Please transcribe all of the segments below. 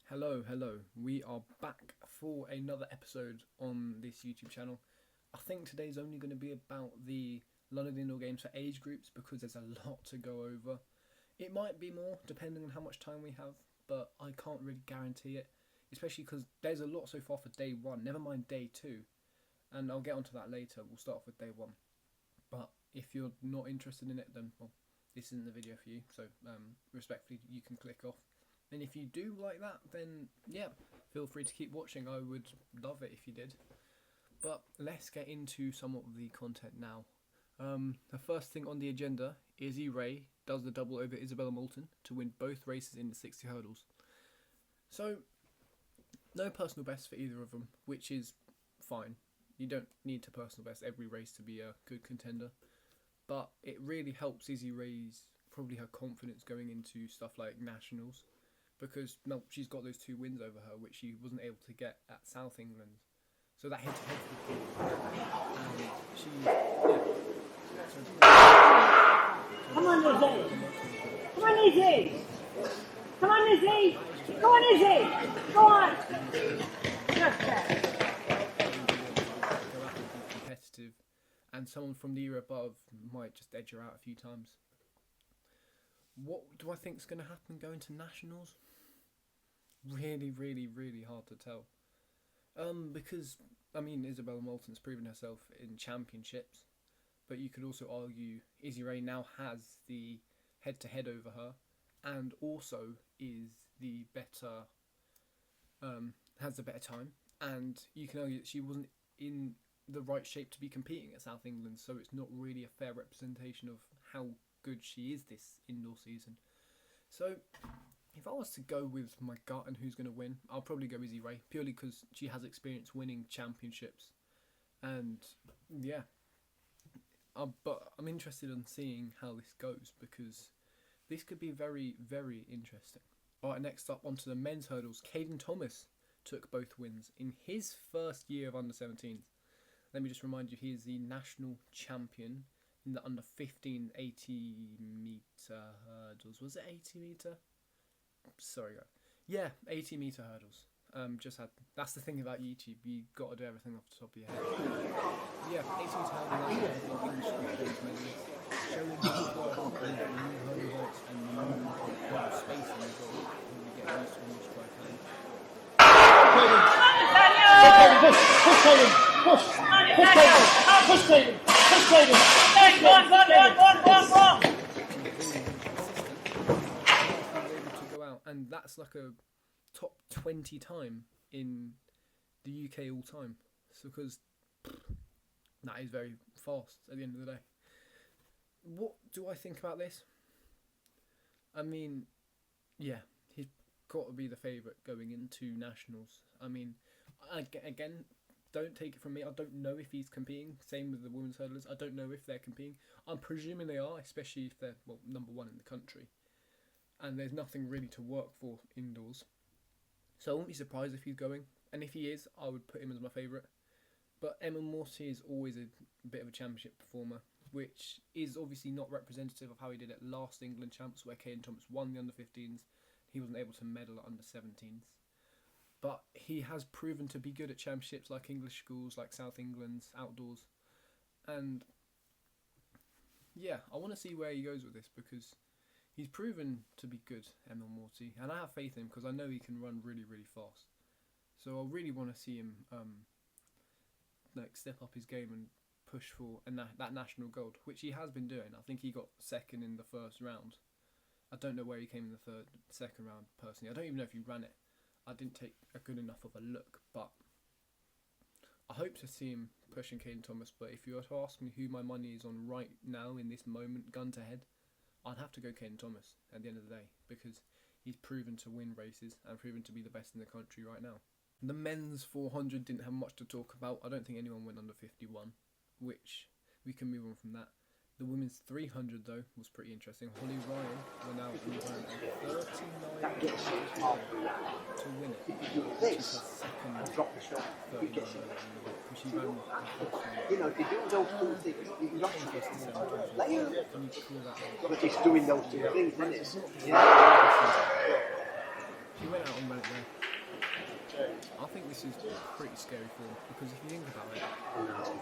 Hello. We are back for another episode on this YouTube channel. I think today's only going to be about the London Indoor Games for age groups because there's a lot to go over. It might be more depending on how much time we have, but I can't really guarantee it, especially because there's a lot so far for day one, never mind day two, and I'll get onto that later. We'll start off with day one. But if you're not interested in it, then well, this isn't the video for you, so respectfully you can click off. And if you do like that, then yeah, feel free to keep watching. I would love it if you did. But let's get into some of the content now. The first thing on the agenda, Izzy Ray does the double over Isabella Moulton to win both races in the 60 hurdles. So, no personal best for either of them, which is fine. You don't need to personal best every race to be a good contender. But it really helps Izzy raise probably her confidence going into stuff like nationals. Because no, she's got those 2 wins over her, which she wasn't able to get at South England. So that head-to-head and she's Come on, Izzy! Come on, Izzy! Come on, Izzy! Go on, Izzy! Go on! Just there. Go out and be competitive, and someone from the year above might just edge her out a few times. What do I think is going to happen going to nationals? Really hard to tell. Because, I mean, Isabella Moulton's proven herself in championships, but you could also argue Izzy Ray now has the head-to-head over her, and also is the better, has the better time, and you can argue that she wasn't in the right shape to be competing at South England, so it's not really a fair representation of how good she is this indoor season. So if I was to go with my gut and who's going to win, I'll probably go Izzy Ray, purely because she has experience winning championships, and yeah, but I'm interested in seeing how this goes, because this could be very interesting. Alright, next up onto the men's hurdles. Caden Thomas took both wins in his first year of under-17s. Let me just remind you, he is the national champion in the under 15 80 metre hurdles. Was it 80 metre? Sorry, guys. Yeah, 80 metre hurdles. That's the thing about YouTube. You got to do everything off the top of your head. Yeah, 80 metre hurdles. Showing his work on the new hurdle heights and new spacing as well. Probably get used to when you try and that's like a top 20 time in the UK all time. So because that is very fast at the end of the day. What do I think about this? I mean, yeah, he's got to be the favourite going into nationals. I mean, again, don't take it from me, I don't know if he's competing. Same with the women's hurdlers. I don't know if they're competing. I'm presuming they are, especially if they're, well, number 1 in the country. And there's nothing really to work for indoors. So I won't be surprised if he's going. And if he is, I would put him as my favourite. But Emma Morty is always a bit of a championship performer, which is obviously not representative of how he did at last England Champs, where Caden Thomas won the under-15s. He wasn't able to medal at under-17s. But he has proven to be good at championships like English schools, like South England's outdoors. And yeah, I want to see where he goes with this, because he's proven to be good, Emil Morty, and I have faith in him because I know he can run really fast. So I really want to see him step up his game and push for that national gold, which he has been doing. I think he got second in the first round. I don't know where he came in the second round personally. I don't even know if he ran it. I didn't take a good enough of a look, but I hope to see him pushing Caden Thomas. But if you were to ask me who my money is on right now in this moment, gun to head, I'd have to go Caden Thomas at the end of the day, because he's proven to win races and proven to be the best in the country right now. The men's 400 didn't have much to talk about. I don't think anyone went under 51, which we can move on from that. The women's 300 though was pretty interesting. Holly Ryan went out and ran a 39 to win it, which is her second 39. She ran if you do those 2 things, you can Can you call that? But it's doing those 2 things, isn't it? She went out and ran it there. think this is pretty scary form because if you think about it,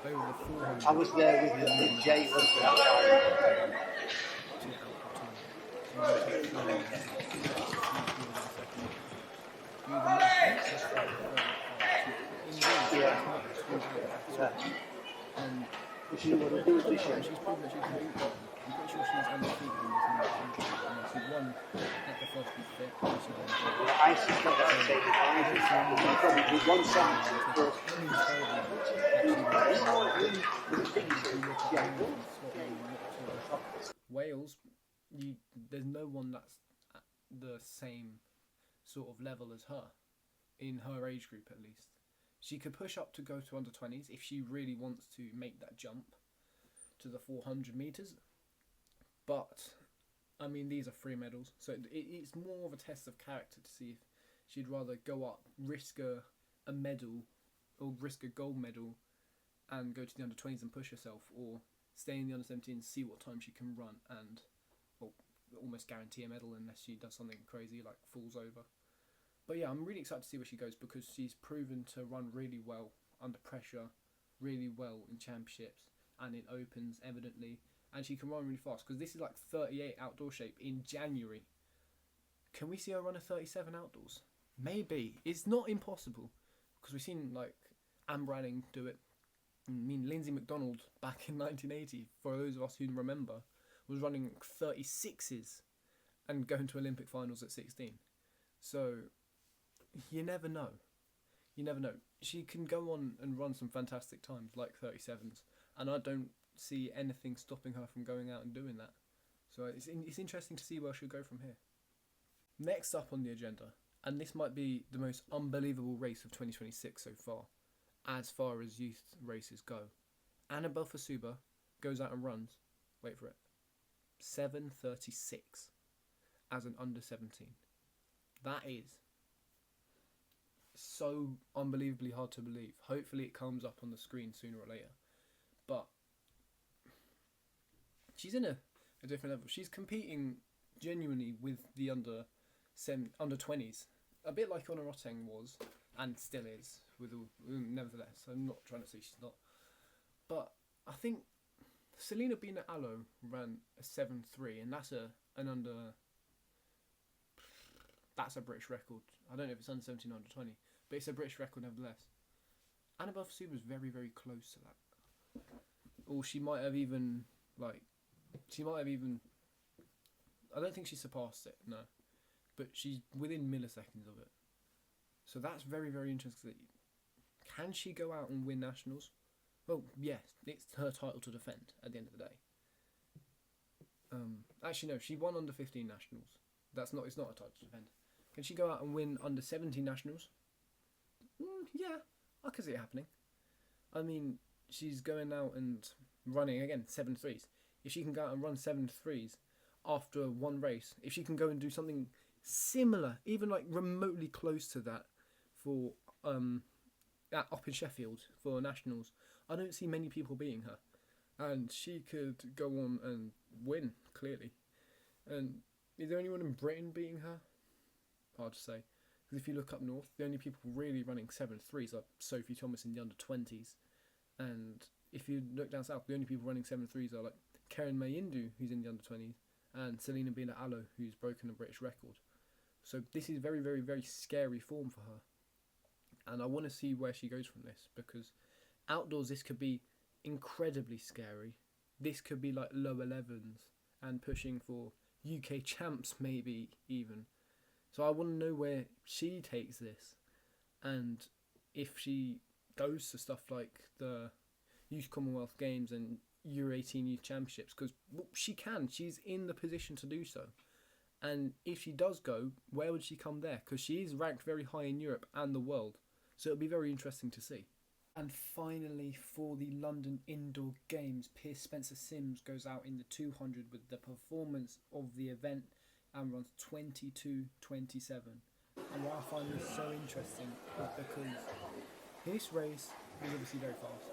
over the 400. I was there with Jay. She would have done this year. She's proven that she can beat them. I'm pretty sure she's undefeated in this championship. She won at the first beat fit. I suspect that I'd say that probably did one sentence first. Wales, there's no one that's at the same sort of level as her, in her age group at least. She could push up to go to under 20s if she really wants to make that jump to the 400 metres. But, I mean, these are free medals, so it's more of a test of character to see if she'd rather go up, risk a medal, or risk a gold medal, and go to the under 20s and push herself, or stay in the under 17s, see what time she can run, and almost guarantee a medal unless she does something crazy like falls over. But yeah, I'm really excited to see where she goes because she's proven to run really well under pressure, really well in championships and in opens evidently, and she can run really fast because this is like 38 outdoor shape in January. Can we see her run a 37 outdoors? Maybe. It's not impossible because we've seen like Anne Branning do it. I mean, Lindsay McDonald back in 1980, for those of us who remember, was running 36s and going to Olympic finals at 16. So you never know. You never know. She can go on and run some fantastic times like 37s, and I don't see anything stopping her from going out and doing that. So it's interesting to see where she'll go from here. Next up on the agenda, and this might be the most unbelievable race of 2026 so far as youth races go. Annabelle Fasuba goes out and runs, wait for it, 7:36 as an under 17. That is so unbelievably hard to believe. Hopefully it comes up on the screen sooner or later. But she's in a different level. She's competing genuinely with the under 20s, a bit like Honor Roteng was and still is. Nevertheless, I'm not trying to say she's not. But I think Selena Bina Allo ran a 7:3, and that's a British record. I don't know if it's under 17 or under 20, but it's a British record nevertheless. Annabelle Fasuba was very, very close to that. Or she might have even, I don't think she surpassed it, no. But she's within milliseconds of it. So that's very, very interesting. Can she go out and win nationals? Well, yes, it's her title to defend at the end of the day. Actually, no, she won under 15 nationals. It's not a title to defend. Can she go out and win under 17 nationals? Yeah, I can see it happening. I mean, she's going out and running, again, 7.3s. If she can go out and run 7.3s after one race, if she can go and do something similar, even like remotely close to that for up in Sheffield for nationals, I don't see many people beating her. And she could go on and win, clearly. And is there anyone in Britain beating her? Hard to say. Because if you look up north, the only people really running 7.3s are Sophie Thomas in the under 20s. And if you look down south, the only people running 7.3s are like Karen Mayindu, who's in the under 20s, and Selena Bina Allo, who's broken a British record. So this is very, very, very scary form for her. And I want to see where she goes from this, because outdoors this could be incredibly scary. This could be like low 11s and pushing for UK champs maybe even. So I want to know where she takes this, and if she goes to stuff like the Youth Commonwealth Games and U18 Youth Championships, because she can. She's in the position to do so. And if she does go, where would she come there? Because she is ranked very high in Europe and the world. So it'll be very interesting to see. And finally, for the London Indoor Games, Pierce Spencer-Sims goes out in the 200 with the performance of the event and runs 22:27. And why I find this so interesting is because this race is obviously very fast,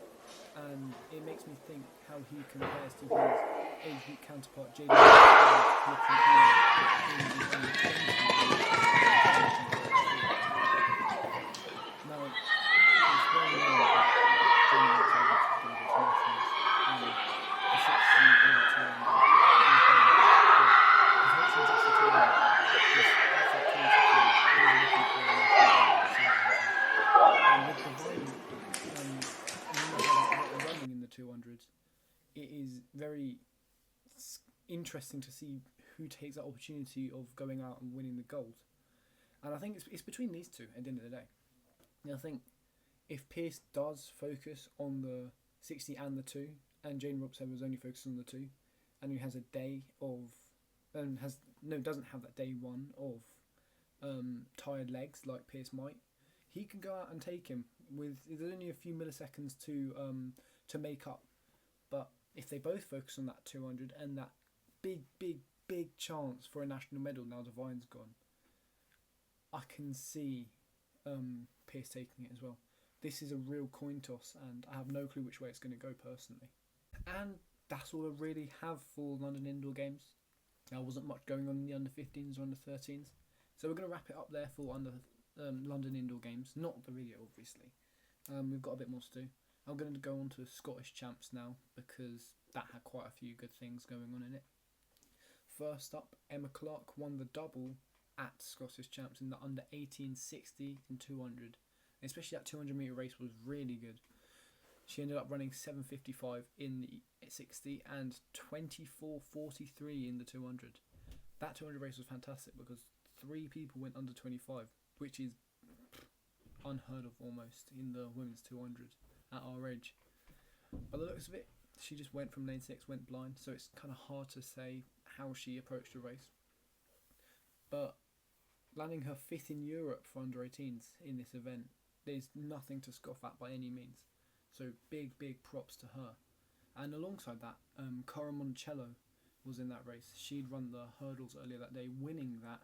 and it makes me think how he compares to his age group counterpart Jaden who competed in the under 20. Now, very interesting to see who takes that opportunity of going out and winning the gold. And I think it's between these two at the end of the day. And I think if Pierce does focus on the 60 and the 2, and Jane Robson was only focused on the 2, and who has a day of, doesn't have that day one of tired legs like Pierce might, he can go out and take him with, there's only a few milliseconds to make up. But if they both focus on that 200 and that big chance for a national medal now Divine's gone, I can see Pierce taking it as well. This is a real coin toss, and I have no clue which way it's going to go personally. And that's all I really have for London Indoor Games. There wasn't much going on in the under 15s or under 13s, so we're going to wrap it up there for London Indoor Games. Not the video, obviously. We've got a bit more to do. I'm going to go on to Scottish Champs now, because that had quite a few good things going on in it. First up, Emma Clark won the double at Scottish Champs in the under 18 60 and 200. Especially that 200 metre race was really good. She ended up running 7:55 in the 60 and 24:43 in the 200. That 200 race was fantastic because 3 people went under 25, which is unheard of almost in the women's 200 at our age. By the looks of it, she just went from lane 6, went blind, so it's kind of hard to say how she approached the race. But landing her 5th in Europe for under 18s in this event, there's nothing to scoff at by any means. So big props to her. And alongside that, Cara Monticello was in that race. She'd run the hurdles earlier that day, winning that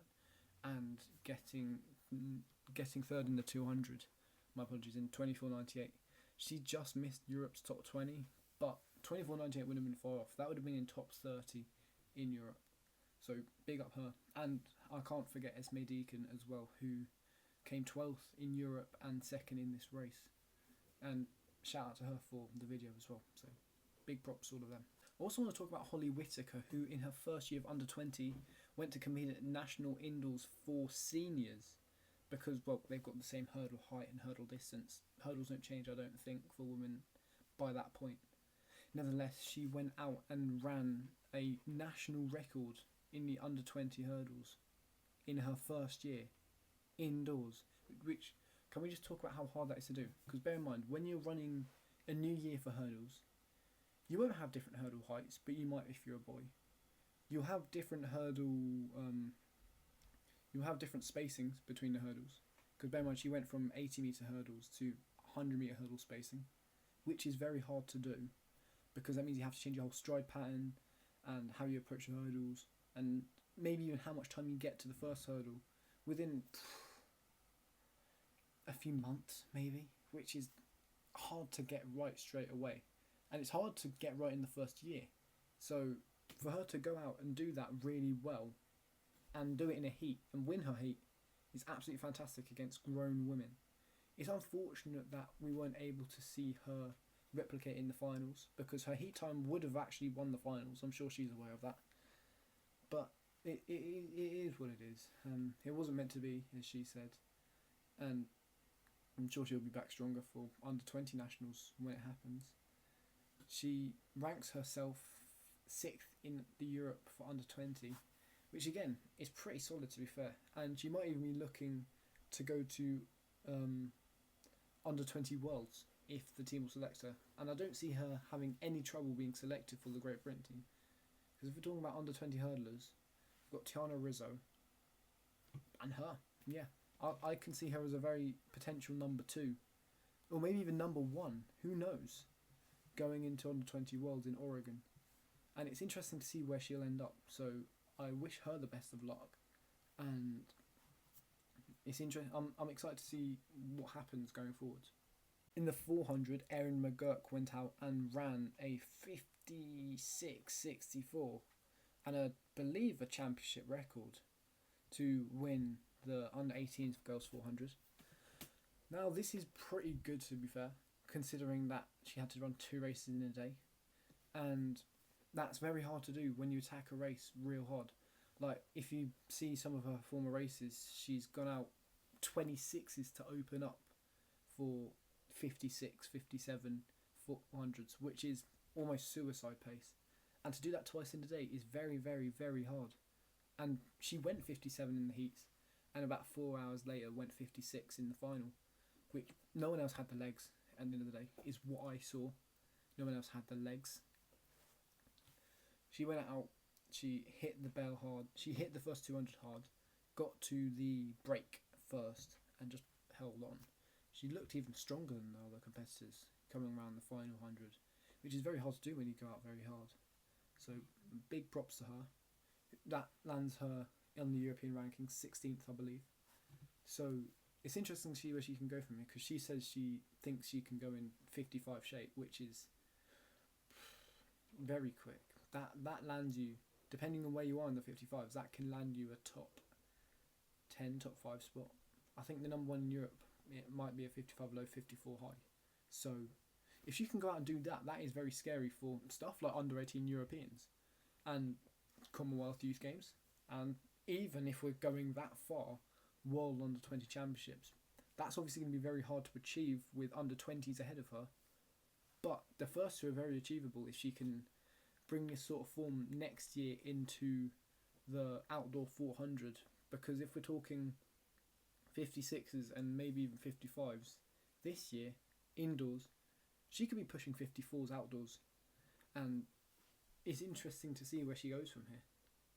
and getting 3rd in the 200. My apologies, in 24:98. She just missed Europe's top 20, but 24:98 would have been far off. That would have been in top 30 in Europe. So big up her. And I can't forget Esme Deacon as well, who came 12th in Europe and 2nd in this race. And shout out to her for the video as well. So big props to all of them. I also want to talk about Holly Whittaker, who in her first year of under 20 went to compete at national indoors for seniors because, well, they've got the same hurdle height and hurdle distance. Hurdles don't change, I don't think, for women by that point. Nevertheless, she went out and ran a national record in the under 20 hurdles in her first year indoors, which, can we just talk about how hard that is to do? Because bear in mind, when you're running a new year for hurdles, you won't have different hurdle heights, but you might if you're a boy. You'll have different you'll have different spacings between the hurdles. Because bear in mind, she went from 80 metre hurdles to 100 metre hurdle spacing, which is very hard to do, because that means you have to change your whole stride pattern and how you approach the hurdles, and maybe even how much time you get to the first hurdle within a few months maybe, which is hard to get right straight away, and it's hard to get right in the first year. So for her to go out and do that really well and do it in a heat and win her heat is absolutely fantastic against grown women. It's unfortunate that we weren't able to see her replicate in the finals, because her heat time would have actually won the finals. I'm sure she's aware of that, but it is what it is. It wasn't meant to be, as she said, and I'm sure she'll be back stronger for under 20 nationals when it happens. She ranks herself 6th in the Europe for under 20, which again is pretty solid, to be fair, and she might even be looking to go to under 20 Worlds if the team will select her, and I don't see her having any trouble being selected for the Great Britain team, because if we're talking about under 20 hurdlers, we've got Tiana Rizzo and her. Yeah, I can see her as a very potential number 2, or maybe even number 1, who knows, going into under 20 Worlds in Oregon. And it's interesting to see where she'll end up, so I wish her the best of luck, and it's interesting. I'm excited to see what happens going forward. In the 400, Erin McGurk went out and ran a 56.64 and I believe a championship record to win the under 18s girls 400. Now this is pretty good, to be fair, considering that she had to run 2 races in a day, and that's very hard to do when you attack a race real hard. Like, if you see some of her former races, she's gone out 26s to open up for 56, 57 400s, which is almost suicide pace. And to do that twice in a day is very, very, very hard. And she went 57 in the heats, and about 4 hours later went 56 in the final, which no one else had the legs. At the end of the day, is what I saw. No one else had the legs. She went out. She hit the bell hard. She hit the first 200 hard, got to the break first, and just held on. She looked even stronger than the other competitors coming around the final 100, which is very hard to do when you go out very hard. So big props to her. That lands her on the European rankings 16th, I believe. So it's interesting to see where she can go from here, because she says she thinks she can go in 55 shape, which is very quick. That lands you, depending on where you are in the 55s, that can land you a top 10, top 5 spot. I think the number one in Europe, it might be a 55 low, 54 high. So if she can go out and do that, that is very scary for stuff like under 18 Europeans and Commonwealth Youth Games. And even if we're going that far, World Under 20 Championships, that's obviously going to be very hard to achieve with under 20s ahead of her. But the first two are very achievable if she can bring this sort of form next year into the outdoor 400. Because if we're talking 56s and maybe even 55s this year, indoors, she could be pushing 54s outdoors. And it's interesting to see where she goes from here,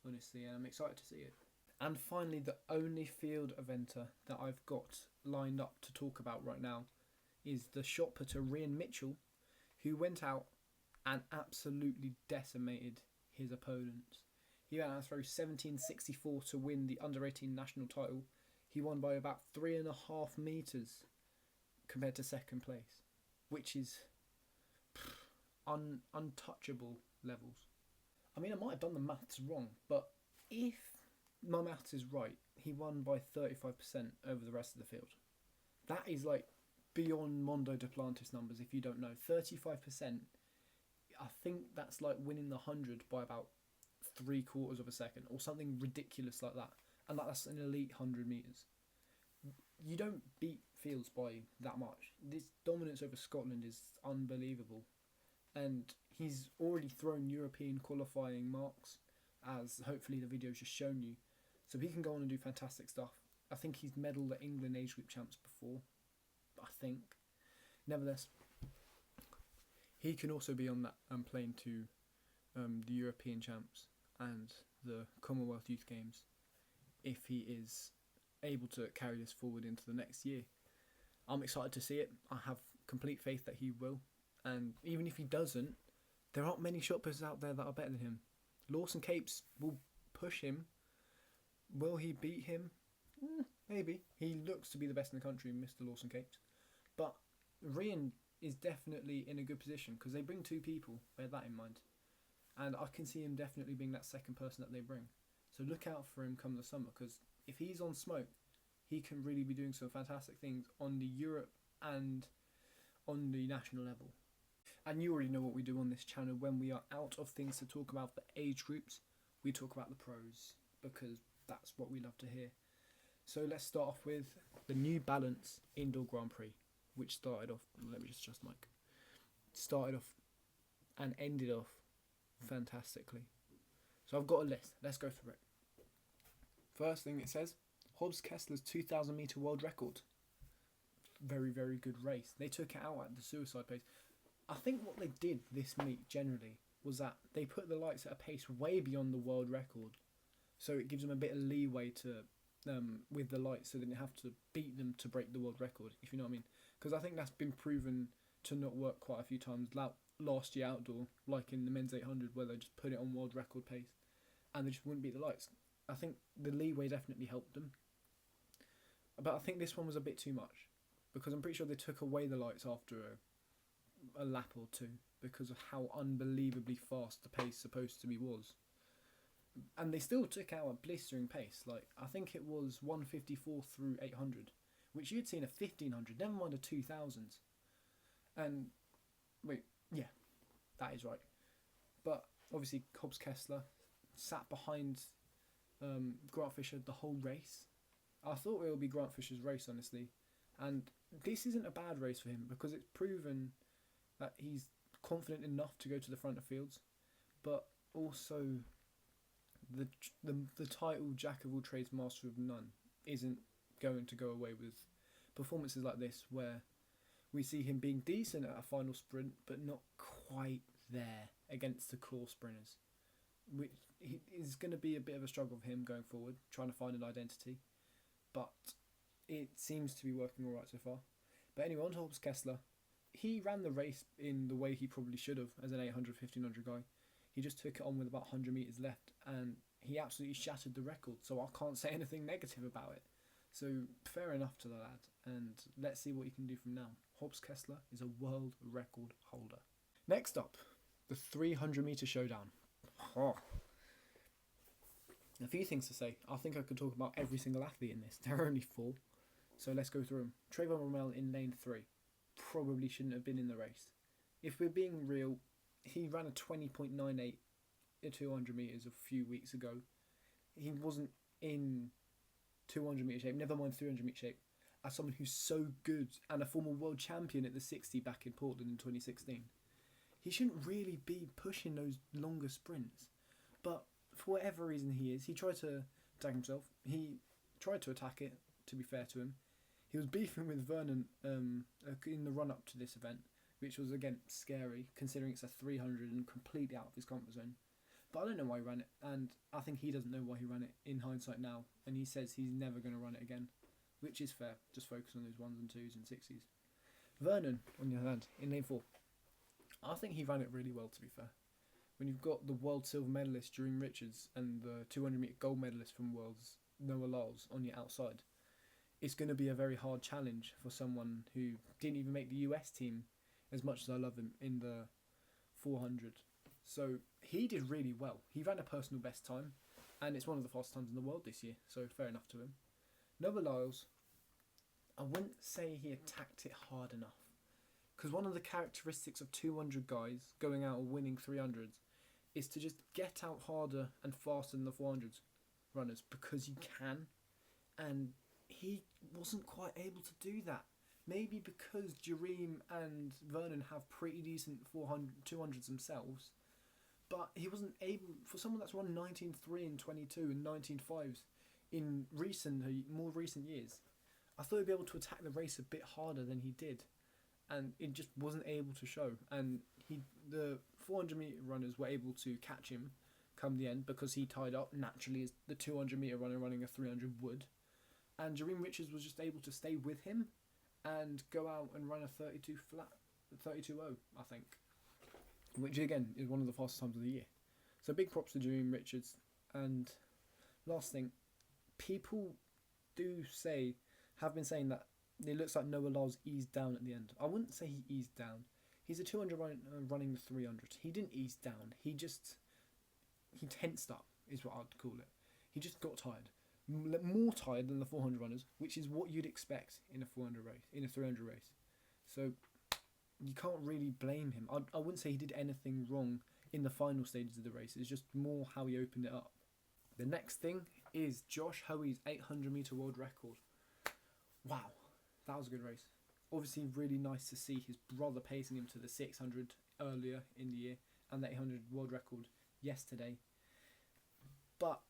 honestly, and I'm excited to see it. And finally, the only field eventer that I've got lined up to talk about right now is the shot putter Ryan Mitchell, who went out and absolutely decimated his opponents. He went out and threw 17.64 to win the under-18 national title. He won by about 3.5 metres compared to second place, which is untouchable levels. I mean, I might have done the maths wrong, but if my maths is right, he won by 35% over the rest of the field. That is like beyond Mondo Duplantis numbers, if you don't know. 35%, I think that's like winning the 100 by about 3/4 of a second or something ridiculous like that. And that's an elite 100 metres. You don't beat fields by that much. This dominance over Scotland is unbelievable. And he's already thrown European qualifying marks, as hopefully the video's just shown you. So he can go on and do fantastic stuff. I think he's medalled at England age group champs before. I think. Nevertheless, he can also be on that plane to the European champs and the Commonwealth Youth Games if he is able to carry this forward into the next year. I'm excited to see it. I have complete faith that he will. And even if he doesn't, there aren't many shot putters out there that are better than him. Lawson Capes will push him. Will he beat him? Maybe. He looks to be the best in the country, Mr. Lawson Capes. But Ryan is definitely in a good position because they bring two people, bear that in mind. And I can see him definitely being that second person that they bring. So look out for him come the summer, because if he's on smoke, he can really be doing some fantastic things on the Europe and on the national level. And you already know what we do on this channel. When we are out of things to talk about the age groups, we talk about the pros, because that's what we love to hear. So let's start off with the New Balance Indoor Grand Prix, which started off, let me just adjust the mic, started off and ended off fantastically. So I've got a list, let's go through it. First thing it says, Hobbs Kessler's 2,000 metre world record. Very, very good race. They took it out at the suicide pace. I think what they did this meet generally was that they put the lights at a pace way beyond the world record. So it gives them a bit of leeway to with the lights, so they didn't have to beat them to break the world record, if you know what I mean. Because I think that's been proven to not work quite a few times. Last year outdoor, like in the men's 800, where they just put it on world record pace and they just wouldn't beat the lights. I think the leeway definitely helped them. But I think this one was a bit too much, because I'm pretty sure they took away the lights after a lap or two because of how unbelievably fast the pace supposed to be was. And they still took out a blistering pace. Like, I think it was 154 through 800, which you'd seen a 1500, never mind a 2000s. And wait, yeah, that is right. But obviously Hobbs Kessler sat behind Grant Fisher the whole race. I thought it would be Grant Fisher's race, honestly. And this isn't a bad race for him, because it's proven that he's confident enough to go to the front of fields. But also the title Jack of all trades, master of none isn't going to go away with performances like this, where we see him being decent at a final sprint, but not quite there against the core sprinters, which is going to be a bit of a struggle for him going forward, trying to find an identity. But it seems to be working all right so far. But anyway, on to Hobbs Kessler. He ran the race in the way he probably should have as an 800, 1500 guy. He just took it on with about 100 metres left, and he absolutely shattered the record, so I can't say anything negative about it. So fair enough to the lad, and let's see what he can do from now. Hobbs Kessler is a world record holder. Next up, the 300 metre showdown. Oh. A few things to say. I think I could talk about every single athlete in this. There are only 4, so let's go through them. Trayvon Rommel in lane 3. Probably shouldn't have been in the race. If we're being real, he ran a 20.98 at 200 metres a few weeks ago. He wasn't in 200 metre shape, never mind 300 metre shape, as someone who's so good and a former world champion at the 60 back in Portland in 2016. He shouldn't really be pushing those longer sprints, but for whatever reason he tried to attack himself. He tried to attack it, to be fair to him. He was beefing with Vernon in the run-up to this event, which was, again, scary, considering it's a 300 and completely out of his comfort zone. But I don't know why he ran it, and I think he doesn't know why he ran it in hindsight now, and he says he's never going to run it again, which is fair. Just focus on those 1s and 2s and 60s. Vernon, on the other hand, in lane 4, I think he ran it really well, to be fair. When you've got the world silver medalist Jereme Richards and the 200 metre gold medalist from Worlds Noah Lyles on your outside, it's going to be a very hard challenge for someone who didn't even make the US team, as much as I love him, in the 400. So he did really well. He ran a personal best time, and it's one of the fastest times in the world this year, so fair enough to him. Noah Lyles, I wouldn't say he attacked it hard enough, because one of the characteristics of 200 guys going out and winning 300s is to just get out harder and faster than the 400s runners, because you can, and he wasn't quite able to do that. Maybe because Jereme and Vernon have pretty decent 200s themselves, but he wasn't able, for someone that's run 19.3 and 22 and 19.5s in more recent years, I thought he'd be able to attack the race a bit harder than he did, and it just wasn't able to show. And the 400 metre runners were able to catch him come the end, because he tied up naturally as the 200 metre runner running a 300 would, and Jereme Richards was just able to stay with him and go out and run a 32 flat, 32.0, I think, which again is one of the fastest times of the year. So big props to Jereme Richards. And last thing, people have been saying that it looks like Noah Lyles eased down at the end. I wouldn't say he eased down. He's a 200 running the 300. He didn't ease down. He tensed up, is what I'd call it. He just got tired. More tired than the 400 runners, which is what you'd expect in a 400 race, in a 300 race. So you can't really blame him. I wouldn't say he did anything wrong in the final stages of the race. It's just more how he opened it up. The next thing is Josh Hoey's 800 metre world record. Wow, that was a good race. Obviously really nice to see his brother pacing him to the 600 earlier in the year and the 800 world record yesterday. But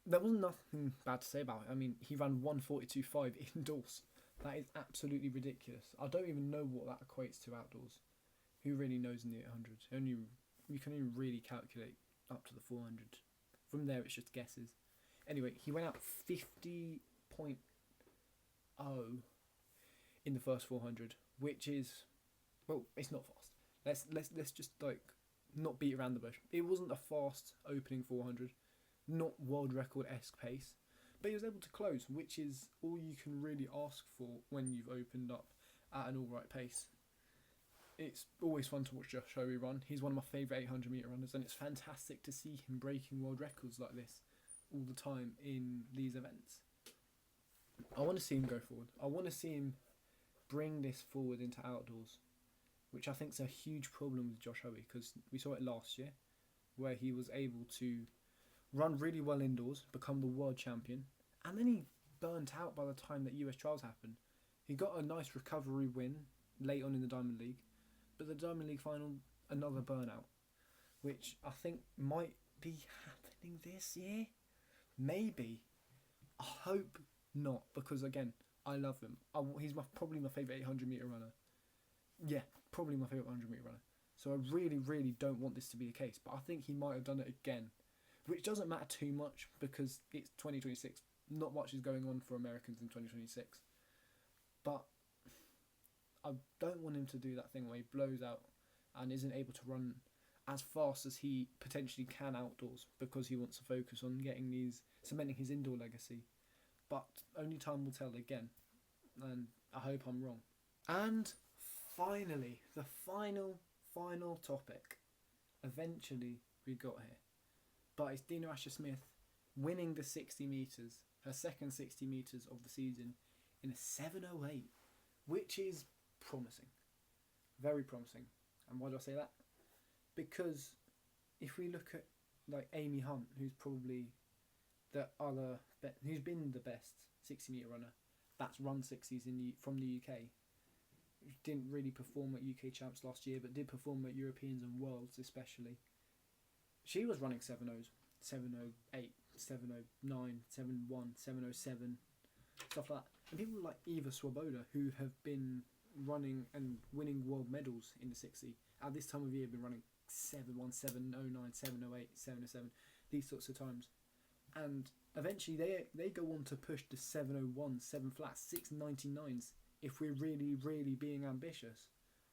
there was nothing bad to say about it. I mean, he ran 1:42.5 indoors. That is absolutely ridiculous. I don't even know what that equates to outdoors. Who really knows in the 800? You can only really calculate up to the 400. From there, it's just guesses. Anyway, he went out 50.0 in the first 400, which is, well, it's not fast. Let's just not beat around the bush. It wasn't a fast opening 400. Not world record-esque pace, but he was able to close, which is all you can really ask for when you've opened up at an alright pace. It's always fun to watch Josh Hoey run. He's one of my favourite 800 metre runners, and it's fantastic to see him breaking world records like this all the time in these events. I want to see him go forward. I want to see him bring this forward into outdoors, which I think is a huge problem with Josh Hoey, because we saw it last year, where he was able to run really well indoors, become the world champion, and then he burnt out by the time that US Trials happened. He got a nice recovery win late on in the Diamond League, but the Diamond League final, another burnout. which I think might be happening this year. Maybe. I hope not, because again, I love him. He's probably my favourite 800 metre runner. Yeah, probably my favourite 100 metre runner. So I really, really don't want this to be the case. But I think he might have done it again, which doesn't matter too much because it's 2026. Not much is going on for Americans in 2026. But I don't want him to do that thing where he blows out and isn't able to run as fast as he potentially can outdoors because he wants to focus on cementing his indoor legacy. But only time will tell again, and I hope I'm wrong. And finally, the final topic. Eventually, we got here. But it's Dina Asher-Smith winning the 60 metres, her second 60 metres of the season, in a 7:08, which is promising. Very promising. And why do I say that? Because if we look at like Amy Hunt, who's probably who's been the best 60 metre runner, that's run 60s from the UK. Didn't really perform at UK Champs last year, but did perform at Europeans and Worlds especially. She was running 7.0s, 7.08, 7.09, 7.1, 7.07, stuff like that. And people like Eva Swoboda, who have been running and winning world medals in the 60, at this time of year have been running 7.1, 7.09, 7.08, 7.07, these sorts of times. And eventually they go on to push to 7.01, 7 flats, 6.99s if we're really, really being ambitious.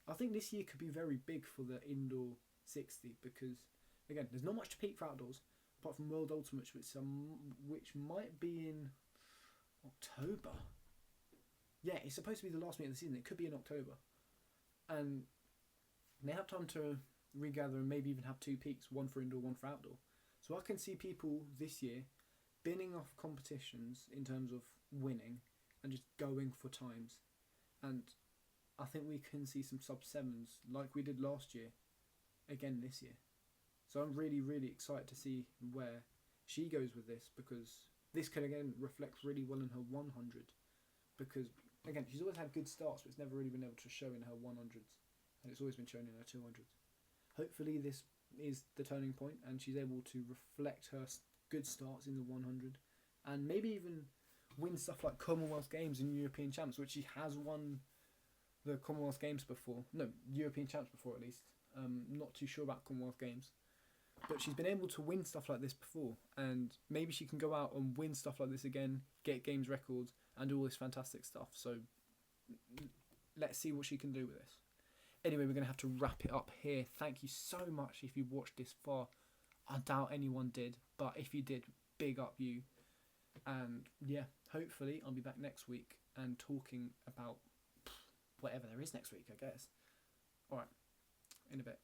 I think this year could be very big for the indoor 60 because, again, there's not much to peak for outdoors apart from World Ultimates, which might be in October. Yeah, it's supposed to be the last meet of the season. It could be in October. And they have time to regather and maybe even have 2 peaks, one for indoor, one for outdoor. So I can see people this year binning off competitions in terms of winning and just going for times. And I think we can see some sub-7s like we did last year, again this year. So I'm really, really excited to see where she goes with this, because this could again reflect really well in her 100. Because again, she's always had good starts, but it's never really been able to show in her 100s, and it's always been shown in her 200s. Hopefully this is the turning point and she's able to reflect her good starts in the 100 and maybe even win stuff like Commonwealth Games and European Champs, which she has won the Commonwealth Games before. No, European Champs before at least. Not too sure about Commonwealth Games. But she's been able to win stuff like this before, and maybe she can go out and win stuff like this again, get games records, and do all this fantastic stuff. So let's see what she can do with this. Anyway, we're going to have to wrap it up here. Thank you so much if you watched this far. I doubt anyone did, but if you did, big up you. And yeah, hopefully I'll be back next week and talking about whatever there is next week, I guess. Alright, in a bit.